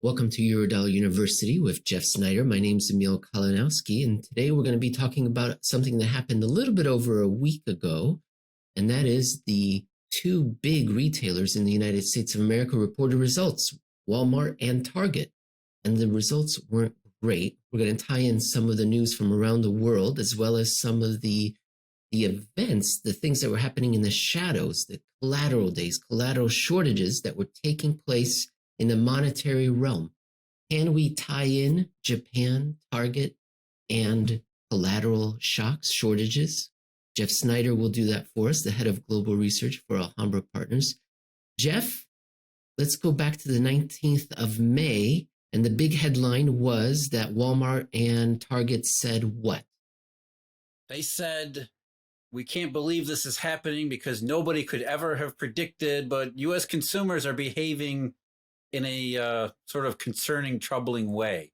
Welcome to Eurodollar University with Jeff Snider. My name's Emil Kalinowski, and today we're going to be talking about something that happened a little bit over a week ago, and that is the two big retailers in the United States of America reported results, Walmart and Target, and the results weren't great. We're going to tie in some of the news from around the world, as well as some of the events, the things that were happening in the shadows, the collateral days, collateral shortages that were taking place in the monetary realm. Can we tie in Japan, Target, and collateral shocks, shortages? Jeff Snider will do that for us, the head of global research for Alhambra Partners. Jeff, let's go back to the 19th of May, and the big headline was that Walmart and Target said what? They said, we can't believe this is happening because nobody could ever have predicted, but U.S. consumers are behaving in a sort of concerning, troubling way.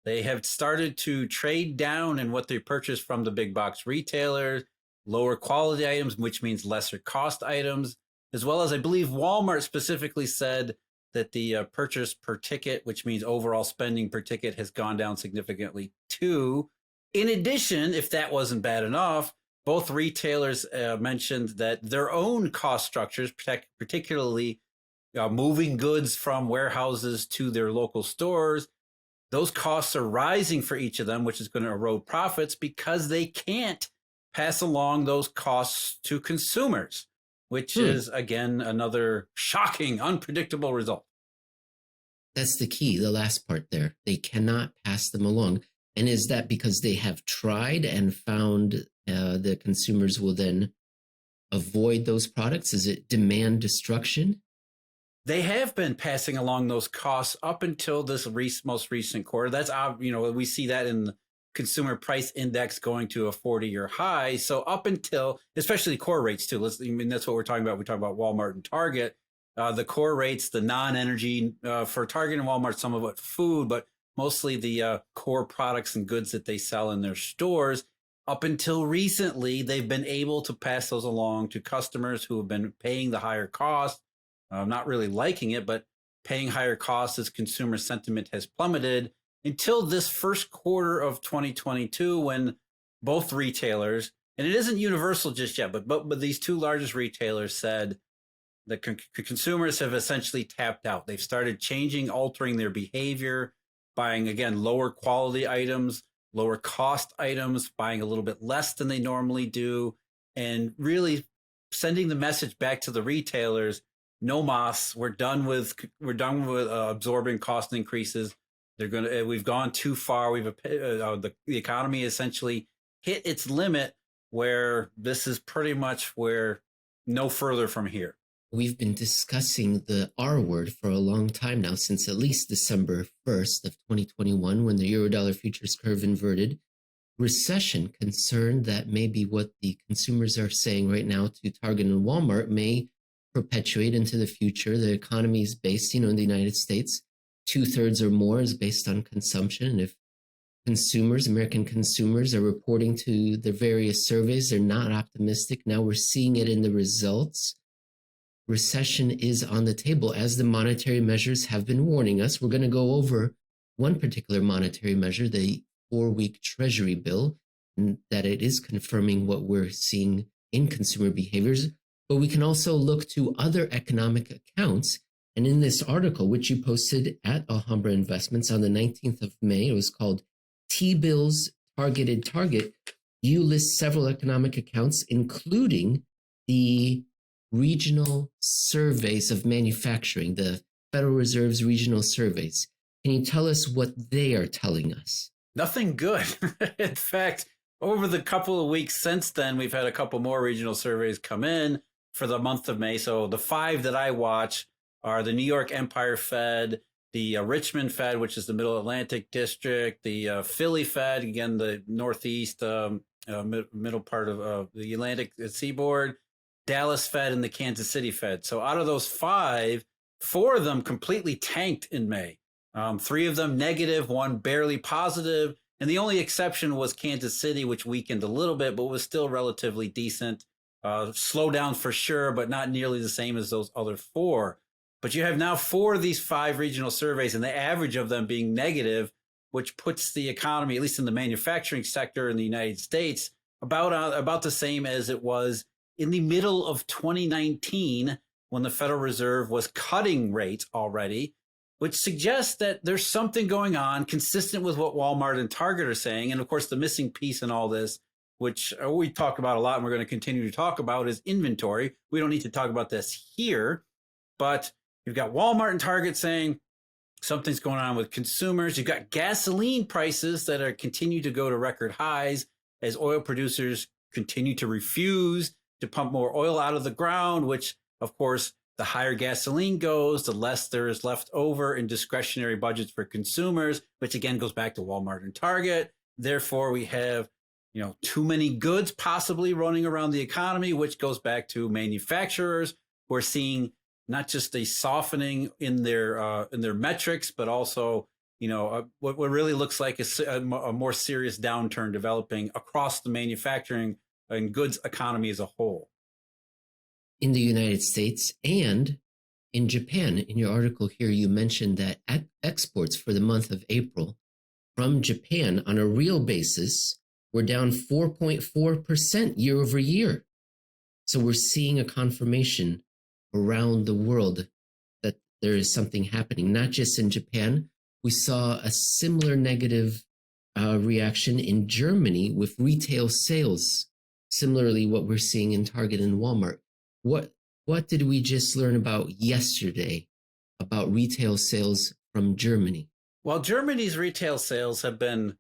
They have started to trade down in what they purchase from the big box retailers, lower quality items, which means lesser cost items, as well as I believe Walmart specifically said that the purchase per ticket, which means overall spending per ticket, has gone down significantly too. In addition, if that wasn't bad enough, both retailers mentioned that their own cost structures, particularly moving goods from warehouses to their local stores, those costs are rising for each of them, which is going to erode profits because they can't pass along those costs to consumers, which is, again, another shocking, unpredictable result. That's the key, the last part there. They cannot pass them along. And is that because they have tried and found the consumers will then avoid those products? Is it demand destruction? They have been passing along those costs up until this most recent quarter. That's, we see that in the consumer price index going to a 40-year high. So up until, especially core rates too. That's what we're talking about. We talk about Walmart and Target. The core rates, the non-energy for Target and Walmart, some of it food, but mostly the core products and goods that they sell in their stores. Up until recently, they've been able to pass those along to customers who have been paying the higher cost. Not really liking it, but paying higher costs as consumer sentiment has plummeted until this first quarter of 2022, when both retailers, and it isn't universal just yet, but these two largest retailers said that consumers have essentially tapped out. They've started changing, altering their behavior, buying, again, lower quality items, lower cost items, buying a little bit less than they normally do, and really sending the message back to the retailers. No mas. We're done with absorbing cost increases. We've gone too far. The economy essentially hit its limit, where this is pretty much where no further from here. We've been discussing the R word for a long time now, since at least December 1st of 2021, when the Eurodollar futures curve inverted. Recession, concerned that maybe what the consumers are saying right now to Target and Walmart may perpetuate into the future. The economy is based, in the United States, 2/3 or more is based on consumption. And if American consumers are reporting to the various surveys, they're not optimistic. Now we're seeing it in the results. Recession is on the table, as the monetary measures have been warning us. We're going to go over one particular monetary measure, the 4-week Treasury Bill, and that it is confirming what we're seeing in consumer behaviors. But we can also look to other economic accounts. And in this article, which you posted at Alhambra Investments on the 19th of May, it was called T-Bills Targeted Target. You list several economic accounts, including the regional surveys of manufacturing, the Federal Reserve's regional surveys. Can you tell us what they are telling us? Nothing good. In fact, over the couple of weeks since then, we've had a couple more regional surveys come in for the month of May. So the 5 that I watch are the New York Empire Fed, the Richmond Fed, which is the Middle Atlantic District, the Philly Fed, again, the Northeast, middle part of the Atlantic seaboard, Dallas Fed, and the Kansas City Fed. So out of those 5, 4 of them completely tanked in May. 3 of them negative, 1 barely positive. And the only exception was Kansas City, which weakened a little bit, but was still relatively decent. Slow down for sure, but not nearly the same as those other 4. But you have now 4 of these 5 regional surveys, and the average of them being negative, which puts the economy, at least in the manufacturing sector in the United States, about the same as it was in the middle of 2019 when the Federal Reserve was cutting rates already, which suggests that there's something going on consistent with what Walmart and Target are saying. And of course, the missing piece in all this, which we talk about a lot and we're going to continue to talk about, is inventory. We don't need to talk about this here, but you've got Walmart and Target saying something's going on with consumers. You've got gasoline prices that are continue to go to record highs as oil producers continue to refuse to pump more oil out of the ground, which, of course, the higher gasoline goes, the less there is left over in discretionary budgets for consumers, which again goes back to Walmart and Target. Therefore, we have, too many goods possibly running around the economy, which goes back to manufacturers. We're seeing not just a softening in their metrics, but also, what really looks like a more serious downturn developing across the manufacturing and goods economy as a whole. In the United States and in Japan, in your article here, you mentioned that exports for the month of April from Japan on a real basis were down 4.4% year over year. So we're seeing a confirmation around the world that there is something happening, not just in Japan. We saw a similar negative reaction in Germany with retail sales. Similarly, what we're seeing in Target and Walmart. What did we just learn about yesterday about retail sales from Germany? Well, Germany's retail sales have been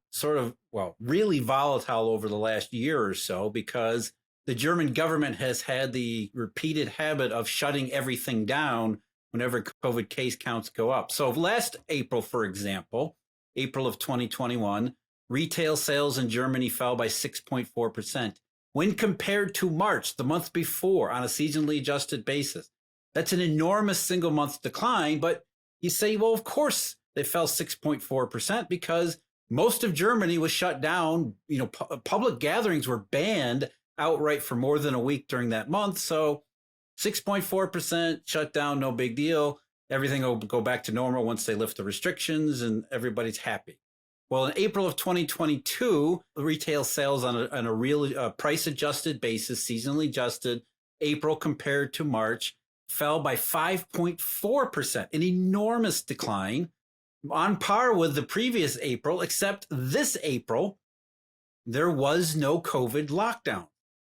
really volatile over the last year or so because the German government has had the repeated habit of shutting everything down whenever COVID case counts go up. So last April, for example, April of 2021, retail sales in Germany fell by 6.4%. When compared to March, the month before, on a seasonally adjusted basis. That's an enormous single month decline, but you say, well, of course they fell 6.4% because most of Germany was shut down. Public gatherings were banned outright for more than a week during that month. So 6.4% shut down, no big deal. Everything will go back to normal once they lift the restrictions and everybody's happy. Well, in April of 2022, retail sales on a real price-adjusted basis, seasonally adjusted, April compared to March, fell by 5.4%, an enormous decline, on par with the previous April, except this April, there was no COVID lockdown.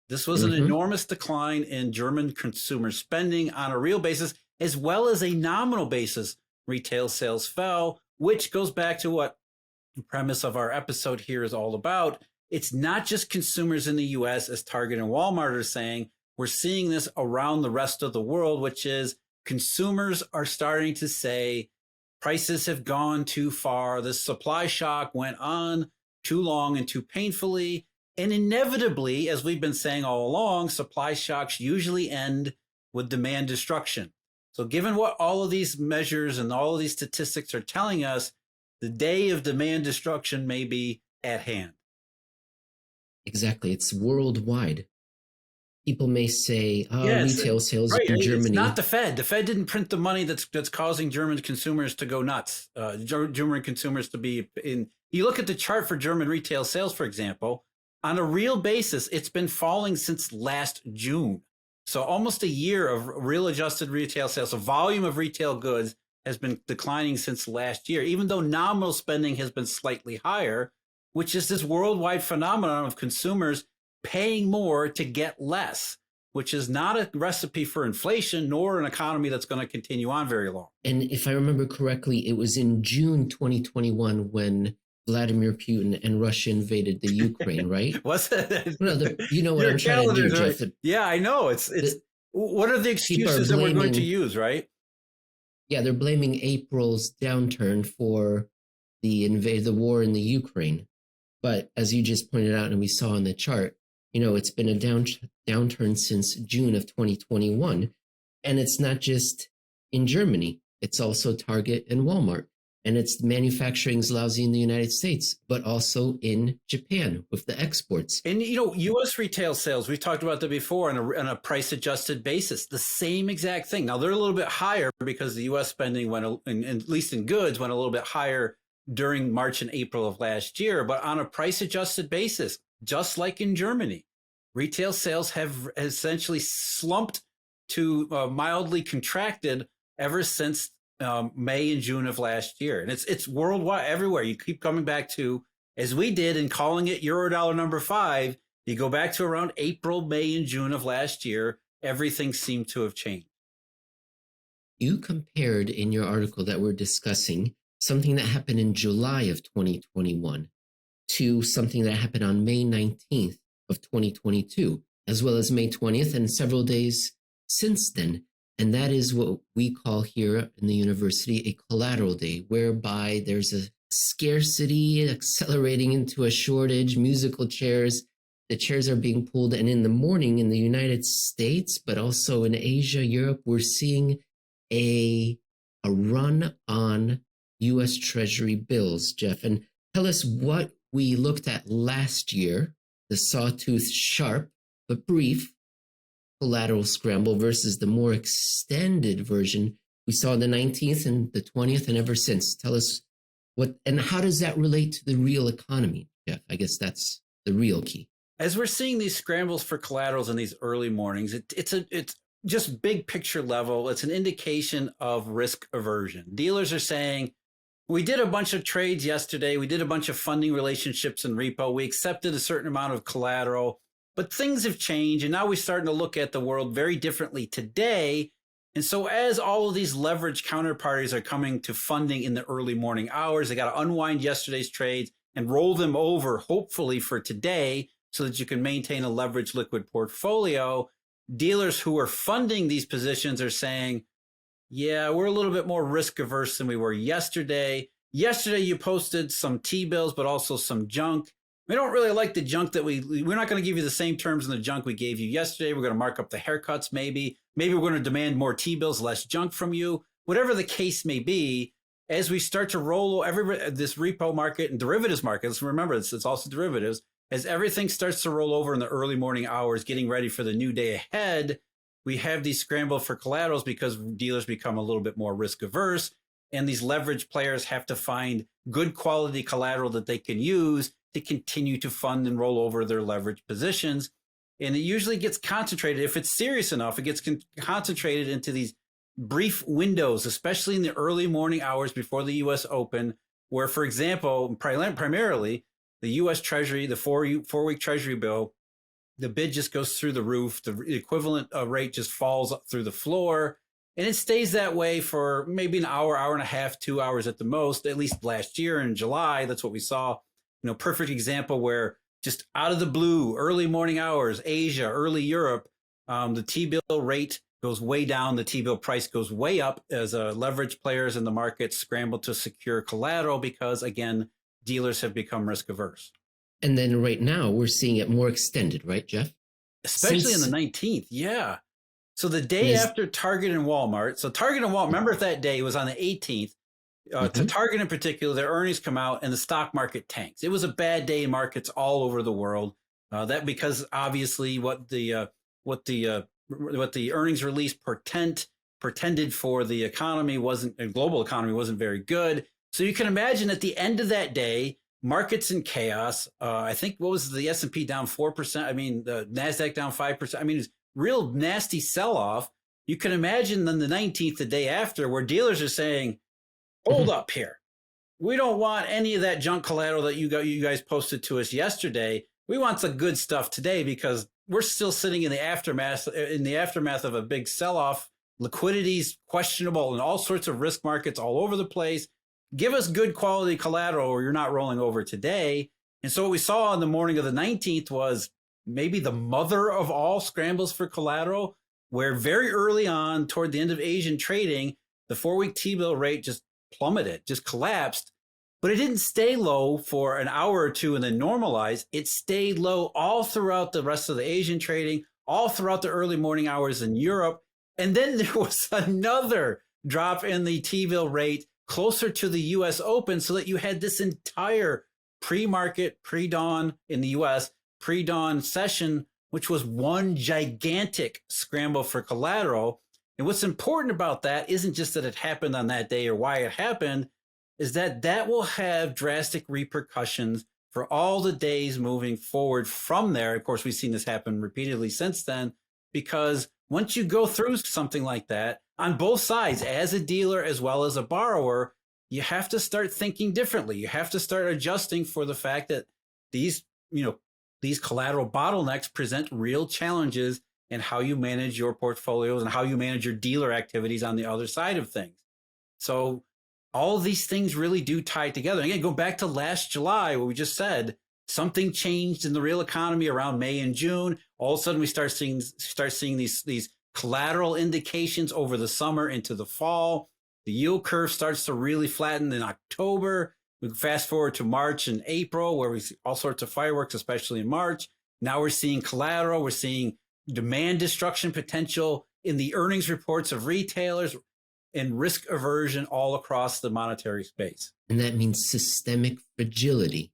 This was an enormous decline in German consumer spending on a real basis, as well as a nominal basis. Retail sales fell, which goes back to what the premise of our episode here is all about. It's not just consumers in the US, as Target and Walmart are saying. We're seeing this around the rest of the world, which is consumers are starting to say prices have gone too far. The supply shock went on too long and too painfully. And inevitably, as we've been saying all along, supply shocks usually end with demand destruction. So given what all of these measures and all of these statistics are telling us, the day of demand destruction may be at hand. Exactly. It's worldwide. People may say, retail sales in Germany. It's not the Fed. The Fed didn't print the money that's causing German consumers to go nuts. German consumers to be in. You look at the chart for German retail sales, for example, on a real basis, it's been falling since last June. So almost a year of real adjusted retail sales. The volume of retail goods has been declining since last year, even though nominal spending has been slightly higher, which is this worldwide phenomenon of consumers paying more to get less, which is not a recipe for inflation nor an economy that's going to continue on very long. And if I remember correctly, it was in June 2021 when Vladimir Putin and Russia invaded the Ukraine, right? Was it? No, you know what I'm trying to do, Jeff. Yeah, I know. It's what are the excuses that we're going to use, right? Yeah, they're blaming April's downturn for the war in the Ukraine. But as you just pointed out and we saw in the chart, it's been a downturn since June of 2021. And it's not just in Germany. It's also Target and Walmart. and its manufacturing's lousy in the United States, but also in Japan with the exports. And, U.S. retail sales, we've talked about that before on a price adjusted basis, the same exact thing. Now, they're a little bit higher because the U.S. spending at least in goods, went a little bit higher during March and April of last year. But on a price adjusted basis, just like in Germany, retail sales have essentially slumped to mildly contracted ever since May and June of last year. And it's worldwide, everywhere. You keep coming back to, as we did, and calling it Eurodollar number 5, you go back to around April, May, and June of last year, everything seemed to have changed. You compared in your article that we're discussing something that happened in July of 2021 to something that happened on May 19th of 2022, as well as May 20th and several days since then. And that is what we call here in the university a collateral day, whereby there's a scarcity accelerating into a shortage, musical chairs. The chairs are being pulled. And in the morning in the United States, but also in Asia, Europe, we're seeing a run on U.S. Treasury bills, Jeff. And tell us what we looked at last year, the sawtooth sharp but brief collateral scramble versus the more extended version we saw on the 19th and the 20th and ever since. Tell us what, and how does that relate to the real economy, Jeff? I guess that's the real key. As we're seeing these scrambles for collaterals in these early mornings, it's just big picture level. It's an indication of risk aversion. Dealers are saying, we did a bunch of trades yesterday. We did a bunch of funding relationships in repo. We accepted a certain amount of collateral, but things have changed. And now we're starting to look at the world very differently today. And so as all of these leveraged counterparties are coming to funding in the early morning hours, they got to unwind yesterday's trades and roll them over, hopefully for today, so that you can maintain a leveraged liquid portfolio. Dealers who are funding these positions are saying, yeah, we're a little bit more risk averse than we were yesterday. Yesterday, you posted some T-bills, but also some junk. We don't really like the junk that we're not going to give you the same terms in the junk we gave you yesterday. We're going to mark up the haircuts, maybe. Maybe we're going to demand more T-bills, less junk from you. Whatever the case may be, as we start to roll this repo market and derivatives market, let's remember it's also derivatives, as everything starts to roll over in the early morning hours, getting ready for the new day ahead, we have these scramble for collaterals because dealers become a little bit more risk averse, and these leverage players have to find good quality collateral that they can use to continue to fund and roll over their leverage positions. And it usually gets concentrated, if it's serious enough, it gets concentrated into these brief windows, especially in the early morning hours before the U.S. Open, where, for example, primarily the U.S. Treasury, the four-week Treasury bill, the bid just goes through the roof. The equivalent rate just falls up through the floor. And it stays that way for maybe an hour, hour and a half, 2 hours at the most, at least last year in July. That's what we saw. Perfect example where just out of the blue, early morning hours, Asia, early Europe, the T-bill rate goes way down. The T-bill price goes way up as leverage players in the market scramble to secure collateral because, again, dealers have become risk averse. And then right now we're seeing it more extended, right, Jeff? Especially in the 19th. Yeah. So the day after Target and Walmart. So Target and Walmart, remember that day was on the 18th. To Target in particular, their earnings come out and the stock market tanks. It was a bad day in markets all over the world. That because obviously what the earnings release portended for the economy global economy wasn't very good. So you can imagine at the end of that day, markets in chaos. I think what was the S&P down 4%? I mean, the NASDAQ down 5%. I mean, it's real nasty sell-off. You can imagine then the 19th, the day after, where dealers are saying, hold up here. We don't want any of that junk collateral that you guys posted to us yesterday. We want the good stuff today because we're still sitting in the aftermath of a big sell-off. Liquidity's questionable in all sorts of risk markets all over the place. Give us good quality collateral or you're not rolling over today. And so what we saw on the morning of the 19th was maybe the mother of all scrambles for collateral, where very early on toward the end of Asian trading, the 4-week T-bill rate just plummeted, just collapsed. But it didn't stay low for an hour or two and then normalize. It stayed low all throughout the rest of the Asian trading, all throughout the early morning hours in Europe. And then there was another drop in the T-bill rate closer to the US Open so that you had this entire pre-market, pre-dawn in the US, pre-dawn session, which was one gigantic scramble for collateral. And what's important about that isn't just that it happened on that day or why it happened, is that that will have drastic repercussions for all the days moving forward from there. Of course, we've seen this happen repeatedly since then, because once you go through something like that on both sides, as a dealer as well as a borrower, you have to start thinking differently. You have to start adjusting for the fact that these, these collateral bottlenecks present real challenges in how you manage your portfolios and how you manage your dealer activities on the other side of things. So all of these things really do tie together. And again, go back to last July, where we just said something changed in the real economy around May and June. All of a sudden, we start seeing these collateral indications over the summer into the fall. The yield curve starts to really flatten in October. We fast forward to March and April, where we see all sorts of fireworks, especially in March. Now we're seeing collateral. We're seeing demand destruction potential in the earnings reports of retailers and risk aversion all across the monetary space. And that means systemic fragility.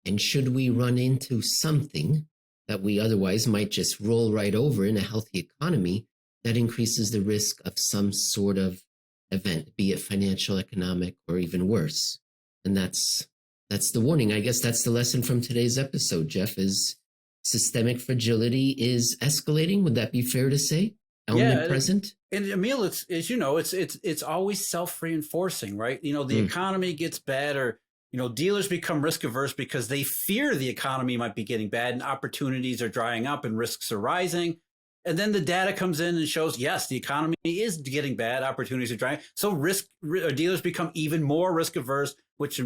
And should we run into something that we otherwise might just roll right over in a healthy economy, that increases the risk of some sort of event, be it financial, economic, or even worse. And that's the warning. I guess that's the lesson from today's episode, Jeff, is systemic fragility is escalating. Would that be fair to say? Omnipresent? And Emil, it's always self-reinforcing, right? The economy gets bad, or dealers become risk averse because they fear the economy might be getting bad and opportunities are drying up and risks are rising. And then the data comes in and shows, yes, the economy is getting bad, opportunities are drying. So dealers become even more risk averse, which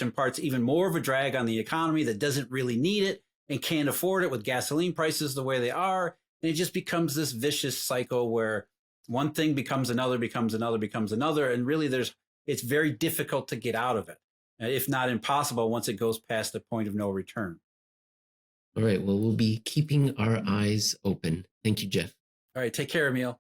imparts even more of a drag on the economy that doesn't really need it and can't afford it with gasoline prices the way they are. And it just becomes this vicious cycle where one thing becomes another, becomes another, becomes another. And really it's very difficult to get out of it, if not impossible, once it goes past the point of no return. All right. Well, we'll be keeping our eyes open. Thank you, Jeff. All right. Take care, Emil.